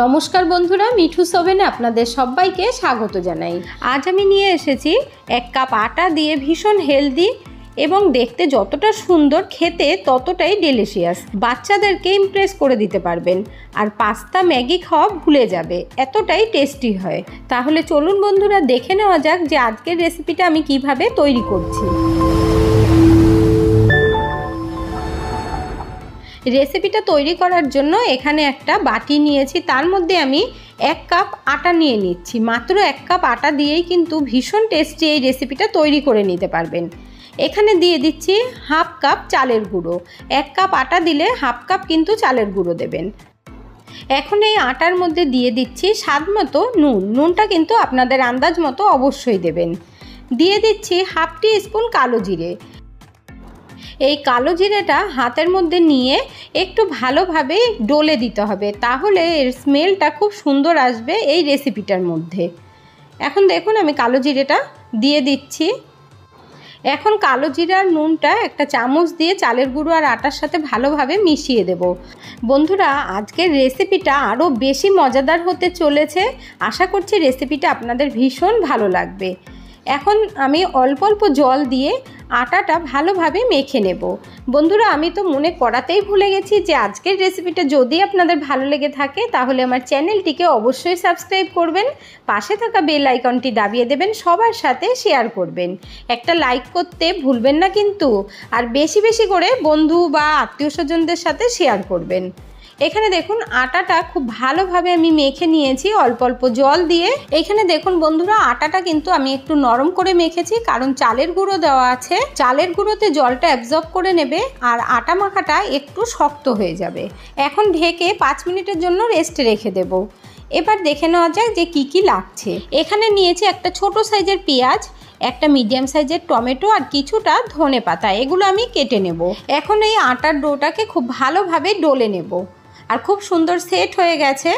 নমস্কার বন্ধুরা, মিঠুস ওভেনে আপনাদের সবাইকে স্বাগত জানাই। আজ আমি নিয়ে এসেছি 1 কাপ আটা দিয়ে ভীষণ হেলদি এবং দেখতে যতটা সুন্দর খেতে ততটাই ডেলিশিয়াস। বাচ্চাদেরকে ইমপ্রেস করে দিতে পারবেন আর পাস্তা ম্যাগি খাওয়া ভুলে যাবে, এতটাই টেস্টি হয়। তাহলে চলুন বন্ধুরা দেখে নেওয়া যাক যে আজকের রেসিপিটা আমি কিভাবে তৈরি করছি। রেসিপিটা তৈরি করার জন্য এখানে একটা বাটি নিয়েছি, তার মধ্যে আমি 1 কাপ আটা নিয়ে নিচ্ছি। মাত্র 1 কাপ আটা দিয়েই কিন্তু ভীষণ টেস্টি এই রেসিপিটা তৈরি করে নিতে পারবেন। এখানে দিয়ে দিচ্ছি 1/2 কাপ চালের গুঁড়ো। 1 কাপ আটা দিলে 1/2 কাপ কিন্তু চালের গুঁড়ো দেবেন। এখন এই আটার মধ্যে দিয়ে দিচ্ছি স্বাদ মতো নুন। নুনটা কিন্তু আপনাদের আন্দাজ মতো অবশ্যই দেবেন। দিয়ে দিচ্ছি 1/2 টিস্পুন কালো জিরে। এই কালো জিরেটা হাতের মধ্যে নিয়ে একটু ভালোভাবে ডলে দিতে হবে, তাহলে এর স্মেলটা খুব সুন্দর আসবে এই রেসিপিটার মধ্যে। এখন দেখুন আমি কালো জিরেটা দিয়ে দিচ্ছি। এখন কালো জিরা আর নুনটা একটা চামচ দিয়ে চালের গুঁড়ো আর আটার সাথে ভালোভাবে মিশিয়ে দেব। বন্ধুরা, আজকের রেসিপিটা আরও বেশি মজাদার হতে চলেছে। আশা করছি রেসিপিটা আপনাদের ভীষণ ভালো লাগবে। এখন আমি অল্প অল্প জল দিয়ে আটাটা ভালোভাবে মেখে নেব। বন্ধুরা, আমি তো মনে করাতেই ভুলে গেছি যে আজকের রেসিপিটা যদি আপনাদের ভালো লেগে থাকে তাহলে আমার চ্যানেলটিকে অবশ্যই সাবস্ক্রাইব করবেন, পাশে থাকা বেল আইকনটি দাবিয়ে দেবেন, সবার সাথে শেয়ার করবেন। একটা লাইক করতে ভুলবেন না কিন্তু, আর বেশি বেশি করে বন্ধু বা আত্মীয় স্বজনদের সাথে শেয়ার করবেন। এখানে দেখুন আটাটা খুব ভালোভাবে আমি মেখে নিয়েছি অল্প অল্প জল দিয়ে। এখানে দেখুন বন্ধুরা, আটাটা কিন্তু আমি একটু নরম করে মেখেছি, কারণ চালের গুঁড়ো দেওয়া আছে। চালের গুঁড়োতে জলটা অ্যাবজর্ব করে নেবে আর আটা মাখাটা একটু শক্ত হয়ে যাবে। এখন ঢেকে 5 মিনিটের জন্য রেস্টে রেখে দেব। এবার দেখে নেওয়া যাক যে কি কি লাগছে। এখানে নিয়েছি একটা ছোট সাইজের পেঁয়াজ, একটা মিডিয়াম সাইজের টমেটো আর কিছুটা ধনেপাতা। এগুলো আমি কেটে নেব। এখন এই আটার ডোটাকে খুব ভালোভাবে ডলে নেব আর খুব সুন্দর সেট হয়ে গেছে।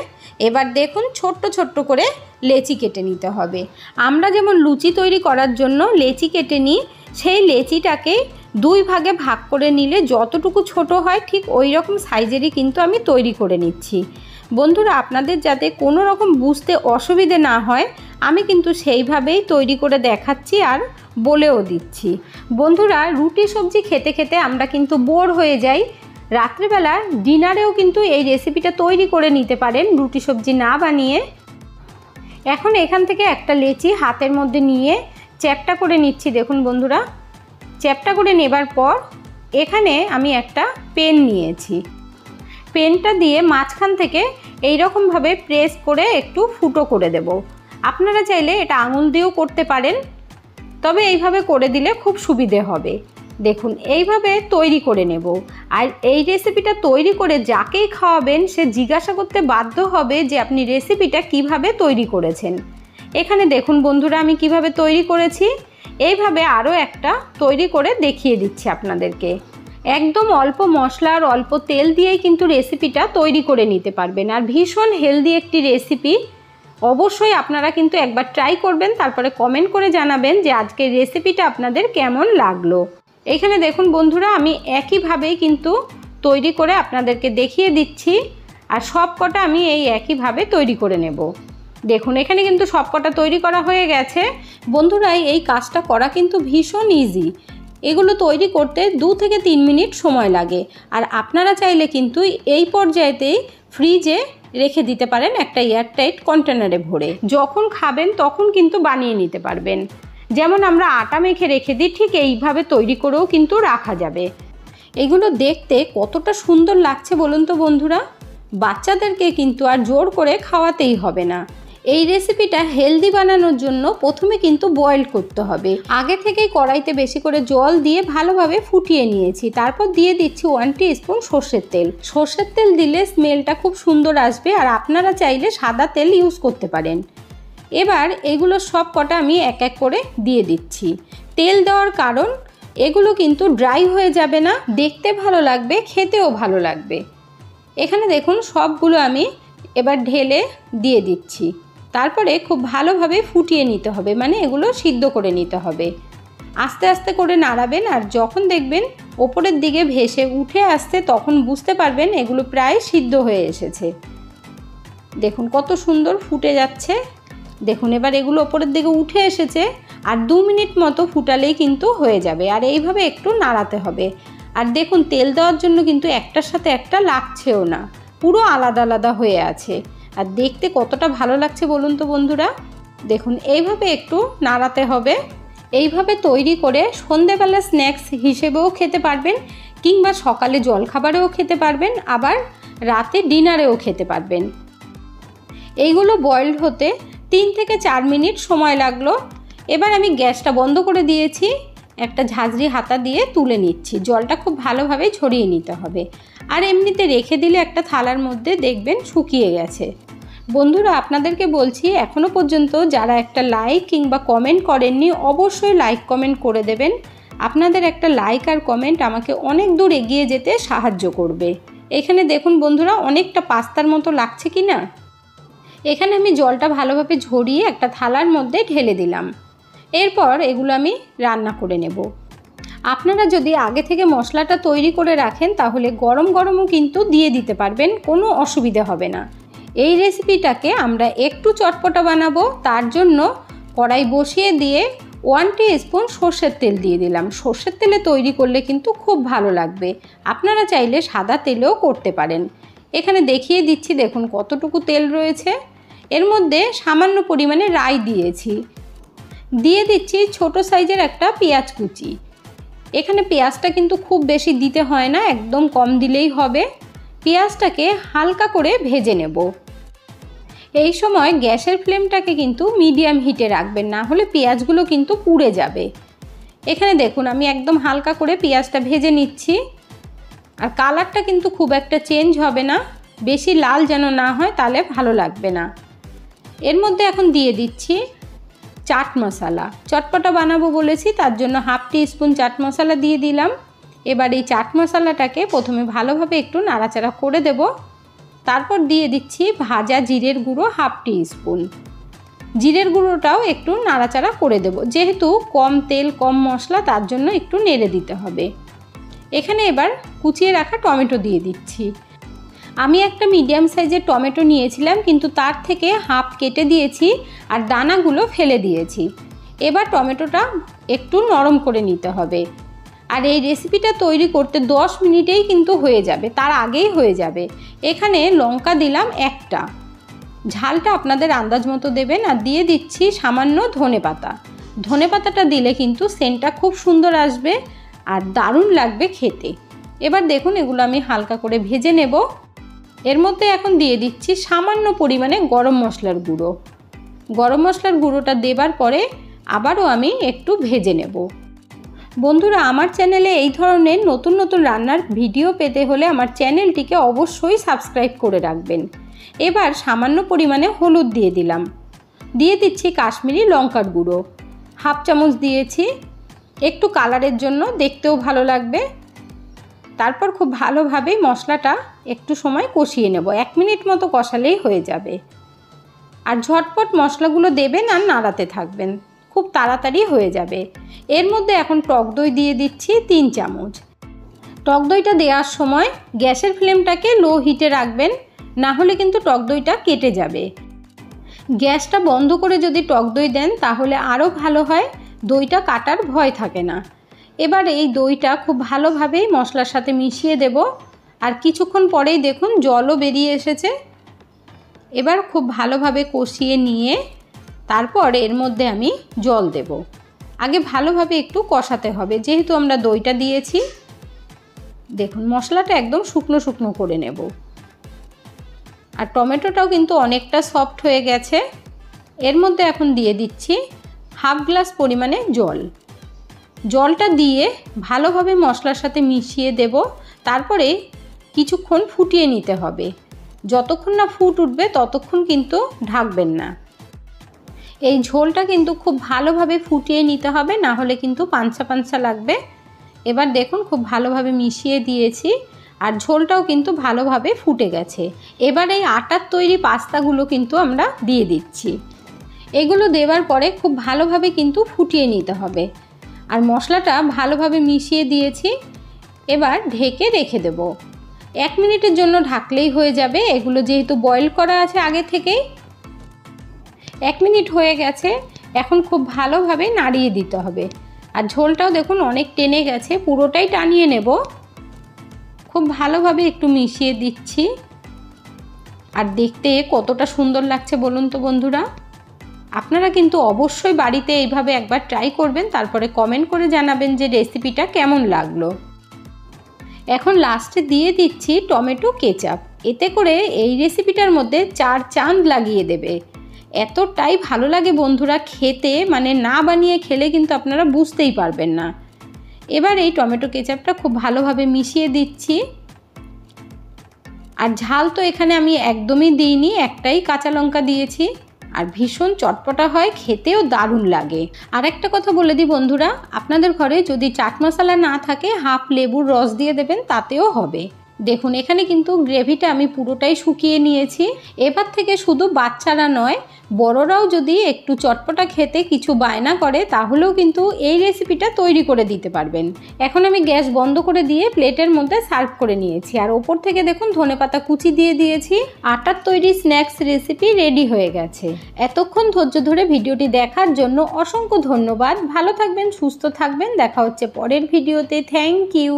এবার দেখুন ছোট্ট ছোট্ট করে লেচি কেটে নিতে হবে। আমরা যেমন লুচি তৈরি করার জন্য লেচি কেটে নিই, সেই লেচিটাকে 2 ভাগে ভাগ করে নিলে যতটুকু ছোট হয় ঠিক ওই রকম সাইজেরই কিন্তু আমি তৈরি করে নিচ্ছি। বন্ধুরা, আপনাদের যাতে কোনো রকম বুঝতে অসুবিধে না হয় আমি কিন্তু সেইভাবেই তৈরি করে দেখাচ্ছি আর বলেও দিচ্ছি। বন্ধুরা, রুটি সবজি খেতে খেতে আমরা কিন্তু বোর হয়ে যাই। রাত্রিবেলা ডিনারেও কিন্তু এই রেসিপিটা তৈরি করে নিতে পারেন রুটি সবজি না বানিয়ে। এখন এখান থেকে একটা লেচি হাতের মধ্যে নিয়ে চ্যাপটা করে নিচ্ছি। দেখুন বন্ধুরা, চ্যাপটা করে নেবার পর এখানে আমি একটা পেন নিয়েছি। পেনটা দিয়ে মাঝখান থেকে এইরকমভাবে প্রেস করে একটু ফুটো করে দেব। আপনারা চাইলে এটা আঙুল দিয়েও করতে পারেন, তবে এইভাবে করে দিলে খুব সুবিধে হবে। দেখুন এইভাবে তৈরি করে নেব। আর এই রেসিপিটা তৈরি করে যাকেই খাওয়াবেন সে জিজ্ঞাসা করতে বাধ্য হবে যে আপনি রেসিপিটা কিভাবে তৈরি করেছেন। এখানে দেখুন বন্ধুরা আমি কিভাবে তৈরি করেছি। এইভাবে আরও একটা তৈরি করে দেখিয়ে দিচ্ছি আপনাদেরকে। একদম অল্প মশলা আর অল্প তেল দিয়েই কিন্তু রেসিপিটা তৈরি করে নিতে পারবেন, আর ভীষণ হেলদি একটি রেসিপি। অবশ্যই আপনারা কিন্তু একবার ট্রাই করবেন, তারপরে কমেন্ট করে জানাবেন যে আজকের রেসিপিটা আপনাদের কেমন লাগলো। এখানে দেখুন বন্ধুরা আমি একইভাবেই কিন্তু তৈরি করে আপনাদেরকে দেখিয়ে দিচ্ছি, আর সব কটা আমি এই একইভাবে তৈরি করে নেব। দেখুন এখানে কিন্তু সব কটা তৈরি করা হয়ে গেছে। বন্ধুরা, এই কাজটা করা কিন্তু ভীষণ ইজি। এগুলো তৈরি করতে 2 থেকে 3 মিনিট সময় লাগে। আর আপনারা চাইলে কিন্তু এই পর্যায়েতেই ফ্রিজে রেখে দিতে পারেন একটা এয়ারটাইট কন্টেনারে ভরে। যখন খাবেন তখন কিন্তু বানিয়ে নিতে পারবেন। যেমন আমরা আটা মেখে রেখে দিই ঠিক এইভাবে তৈরি করেও কিন্তু রাখা যাবে। এগুলো দেখতে কতটা সুন্দর লাগছে বলুন তো বন্ধুরা। বাচ্চাদেরকে কিন্তু আর জোর করে খাওয়াতেই হবে না। এই রেসিপিটা হেলদি বানানোর জন্য প্রথমে কিন্তু বয়েল করতে হবে। আগে থেকেই কড়াইতে বেশি করে জল দিয়ে ভালোভাবে ফুটিয়ে নিয়েছি। তারপর দিয়ে দিচ্ছি 1 টিস্পুন সর্ষের তেল। সর্ষের তেল দিলে স্মেলটা খুব সুন্দর আসবে, আর আপনারা চাইলে সাদা তেল ইউজ করতে পারেন। এবার এগুলো সব কটা আমি এক এক করে দিয়ে দিচ্ছি। তেল দেওয়ার কারণ এগুলো কিন্তু ড্রাই হয়ে যাবে না, দেখতে ভালো লাগবে, খেতেও ভালো লাগবে। এখানে দেখুন সবগুলো আমি এবার ঢেলে দিয়ে দিচ্ছি। তারপরে খুব ভালোভাবে ফুটিয়ে নিতে হবে, মানে এগুলো সিদ্ধ করে নিতে হবে। আস্তে আস্তে করে নাড়াবেন, আর যখন দেখবেন ওপরের দিকে ভেসে উঠে আসছে তখন বুঝতে পারবেন এগুলো প্রায় সিদ্ধ হয়ে এসেছে। দেখুন কত সুন্দর ফুটে যাচ্ছে। দেখুন এবার এগুলো ওপরের দিকে উঠে এসেছে, আর 2 মিনিট মতো ফুটালেই কিন্তু হয়ে যাবে। আর এইভাবে একটু নাড়াতে হবে। আর দেখুন তেল দেওয়ার জন্য কিন্তু একটার সাথে একটা লাগছেও না, পুরো আলাদা আলাদা হয়ে আছে। আর দেখতে কতটা ভালো লাগছে বলুন তো বন্ধুরা। দেখুন এইভাবে একটু নাড়াতে হবে। এইভাবে তৈরি করে সন্ধেবেলা স্ন্যাক্স হিসেবেও খেতে পারবেন, কিংবা সকালে জলখাবারেও খেতে পারবেন, আবার রাতে ডিনারেও খেতে পারবেন। এইগুলো বয়েলড হতে 3 থেকে 4 মিনিট সময় লাগলো। এবার আমি গ্যাসটা বন্ধ করে দিয়েছি, একটা ঝাঁঝরি হাতা দিয়ে তুলে নিচ্ছি। জলটা খুব ভালোভাবে ছড়িয়ে নিতে হবে। আর এমনিতে রেখে দিলে একটা থালার মধ্যে দেখবেন শুকিয়ে গেছে। বন্ধুরা আপনাদেরকে বলছি, এখনও পর্যন্ত যারা একটা লাইক কিংবা কমেন্ট করেননি, অবশ্যই লাইক কমেন্ট করে দেবেন। আপনাদের একটা লাইক আর কমেন্ট আমাকে অনেক দূর এগিয়ে যেতে সাহায্য করবে। এখানে দেখুন বন্ধুরা অনেকটা পাস্তার মতো লাগছে কি না। এখানে আমি জলটা ভালোভাবে ঝরিয়ে একটা থালার মধ্যে ঢেলে দিলাম। এরপর এগুলো আমি রান্না করে নেব। আপনারা যদি আগে থেকে মশলাটা তৈরি করে রাখেন তাহলে গরম গরমও কিন্তু দিয়ে দিতে পারবেন, কোনো অসুবিধা হবে না। এই রেসিপিটাকে আমরা একটু চটপটা বানাবো, তার জন্য কড়াই বসিয়ে দিয়ে 1 টিস্পুন সর্ষের তেল দিয়ে দিলাম। সর্ষের তেলে তৈরি করলে কিন্তু খুব ভালো লাগবে। আপনারা চাইলে সাদা তেলেও করতে পারেন। এখানে দেখিয়ে দিচ্ছি, দেখুন কতটুকু তেল রয়েছে। এর মধ্যে সামান্য পরিমাণে রাই দিয়েছি। দিয়ে দিচ্ছি ছোট সাইজের একটা পেঁয়াজ কুচি। এখানে পেঁয়াজটা কিন্তু খুব বেশি দিতে হয় না, একদম কম দিলেই হবে। পেঁয়াজটাকে হালকা করে ভেজে নেব। এই সময় গ্যাসের ফ্লেমটাকে কিন্তু মিডিয়াম হিটে রাখবেন, না হলে পেঁয়াজগুলো কিন্তু পুড়ে যাবে। এখানে দেখুন আমি একদম হালকা করে পেঁয়াজটা ভেজে নিচ্ছি। আর কালারটা কিন্তু খুব একটা চেঞ্জ হবে না, বেশি লাল যেন না হয়, তাহলে ভালো লাগবে না। এর মধ্যে এখন দিয়ে দিচ্ছি চাট মশলা। চটপটা বানাবো বলেছি, তার জন্য 1/2 টিস্পুন চাট মশলা দিয়ে দিলাম। এবার এই চাট মশলাটাকে প্রথমে ভালোভাবে একটু নাড়াচাড়া করে দেব। তারপর দিয়ে দিচ্ছি ভাজা জিরের গুঁড়ো 1/2 টিস্পুন। জিরের গুঁড়োটাও একটু নাড়াচাড়া করে দেব, যেহেতু কম তেল কম মশলা, তার জন্য একটু নেড়ে দিতে হবে। এখানে এবার কুচিয়ে রাখা টমেটো দিয়ে দিচ্ছি। আমি একটা মিডিয়াম সাইজের টমেটো নিয়েছিলাম, কিন্তু তার থেকে হাফ কেটে দিয়েছি আর দানাগুলো ফেলে দিয়েছি। এবার টমেটোটা একটু নরম করে নিতে হবে। আর এই রেসিপিটা তৈরি করতে 10 মিনিটেই কিন্তু হয়ে যাবে, তার আগেই হয়ে যাবে। এখানে লঙ্কা দিলাম একটা, ঝালটা আপনাদের আন্দাজ মতো দেবেন। আর দিয়ে দিচ্ছি সামান্য ধনেপাতা। ধনেপাতাটা দিলে কিন্তু সেন্টটা খুব সুন্দর আসবে আর দারুণ লাগবে খেতে। এবার দেখুন এগুলো আমি হালকা করে ভেজে নেব। এর মধ্যে এখন দিয়ে দিচ্ছি সামান্য পরিমাণে গরম মশলার গুঁড়ো। গরম মশলার গুঁড়োটা দেবার পরে আবারও আমি একটু ভেজে নেব। বন্ধুরা আমার চ্যানেলে এই ধরনের নতুন নতুন রান্নার ভিডিও পেতে হলে আমার চ্যানেলটিকে অবশ্যই সাবস্ক্রাইব করে রাখবেন। এবার সামান্য পরিমাণে হলুদ দিয়ে দিলাম। দিয়ে দিচ্ছি কাশ্মীরি লঙ্কার গুঁড়ো 1/2 চামচ দিয়েছি, একটু কালারের জন্য, দেখতেও ভালো লাগবে। তারপর খুব ভালোভাবে মশলাটা একটু সময় কষিয়ে নেব। 1 মিনিট মতো কষালেই হয়ে যাবে। আর ঝটপট মশলাগুলো দেবেন আর নাড়াতে থাকবেন, খুব তাড়াতাড়ি হয়ে যাবে। এর মধ্যে এখন টক দই দিয়ে দিচ্ছি 3 চামচ। টক দইটা দেওয়ার সময় গ্যাসের ফ্লেমটাকে লো হিটে রাখবেন, না হলে কিন্তু টক দইটা কেটে যাবে। গ্যাসটা বন্ধ করে যদি টক দই দেন তাহলে আরও ভালো হয়, দইটা কাটার ভয় থাকে না। এবার এই দইটা খুব ভালোভাবেই মশলার সাথে মিশিয়ে দেব। আর কিছুক্ষণ পরেই দেখুন জলও বেরিয়ে এসেছে। এবার খুব ভালোভাবে কষিয়ে নিয়ে তারপর এর মধ্যে আমি জল দেব। আগে ভালোভাবে একটু কষাতে হবে, যেহেতু আমরা দইটা দিয়েছি। দেখুন মশলাটা একদম শুকনো শুকনো করে নেব। আর টমেটোটাও কিন্তু অনেকটা সফট হয়ে গেছে। এর মধ্যে এখন দিয়ে দিচ্ছি 1/2 গ্লাস পরিমাণে জল। জলটা দিয়ে ভালোভাবে মশলার সাথে মিশিয়ে দেব। তারপরে কিছুক্ষণ ফুটিয়ে নিতে হবে। যতক্ষণ না ফুট উঠবে ততক্ষণ কিন্তু ঢাকবেন না। এই ঝোলটা কিন্তু খুব ভালোভাবে ফুটিয়ে নিতে হবে, না হলে কিন্তু পাঞ্চা পাঞ্চা লাগবে। এবার দেখুন খুব ভালোভাবে মিশিয়ে দিয়েছি আর ঝোলটাও কিন্তু ভালোভাবে ফুটে গেছে। এবার এই আটার তৈরি পাস্তাগুলো কিন্তু আমরা দিয়ে দিচ্ছি। এগুলো দেওয়ার পরে খুব ভালোভাবে কিন্তু ফুটিয়ে নিতে হবে। আর মশলাটা ভালোভাবে মিশিয়ে দিয়েছি। এবার ঢেকে রেখে দেব। 1 মিনিটের জন্য ঢাকলেই হয়ে যাবে, এগুলো যেহেতু বয়েল করা আছে আগে থেকেই। 1 মিনিট হয়ে গেছে, এখন খুব ভালোভাবে নাড়িয়ে দিতে হবে। আর ঝোলটাও দেখুন অনেক টেনে গেছে, পুরোটাই টানিয়ে নেব। খুব ভালোভাবে একটু মিশিয়ে দিচ্ছি। আর দেখতে কতটা সুন্দর লাগছে বলুন তো বন্ধুরা। আপনারা কিন্তু অবশ্যই বাড়িতে এইভাবে একবার ট্রাই করবেন, তারপরে কমেন্ট করে জানাবেন যে রেসিপিটা কেমন লাগলো। এখন লাস্টে দিয়ে দিচ্ছি টমেটো কেচাপ, এতে করে এই রেসিপিটার মধ্যে 4 চাঁদ লাগিয়ে দেবে। এতটাই ভালো লাগে বন্ধুরা খেতে, মানে না বানিয়ে খেলে কিন্তু আপনারা বুঝতেই পারবেন না। এবার এই টমেটো কেচাপটা খুব ভালোভাবে মিশিয়ে দিচ্ছি। আর ঝাল তো এখানে আমি একদমই দিইনি, একটাই কাঁচা লঙ্কা দিয়েছি। আর ভীষণ চটপটা হয়, খেতেও দারুণ লাগে। আর একটা কথা বলে দিই বন্ধুরা, আপনাদের ঘরে যদি চাট মশলা না থাকে হাফ লেবুর রস দিয়ে দেবেন, তাতেও হবে। দেখুন এখানে কিন্তু গ্রেভিটা আমি পুরোটাই শুকিয়ে নিয়েছি। এবার থেকে শুধু বাচ্চারা নয়, বড়রাও যদি একটু চটপটা খেতে কিছু বায়না করে, তাহলেও কিন্তু এই রেসিপিটা তৈরি করে দিতে পারবেন। এখন আমি গ্যাস বন্ধ করে দিয়ে প্লেটের মধ্যে সার্ভ করে নিয়েছি। আর ওপর থেকে দেখুন ধনেপাতা কুচি দিয়ে দিয়েছি। আটার তৈরি স্ন্যাক্স রেসিপি রেডি হয়ে গেছে। এতক্ষণ ধৈর্য ধরে ভিডিওটি দেখার জন্য অসংখ্য ধন্যবাদ। ভালো থাকবেন, সুস্থ থাকবেন, দেখা হচ্ছে পরের ভিডিওতে। Thank you.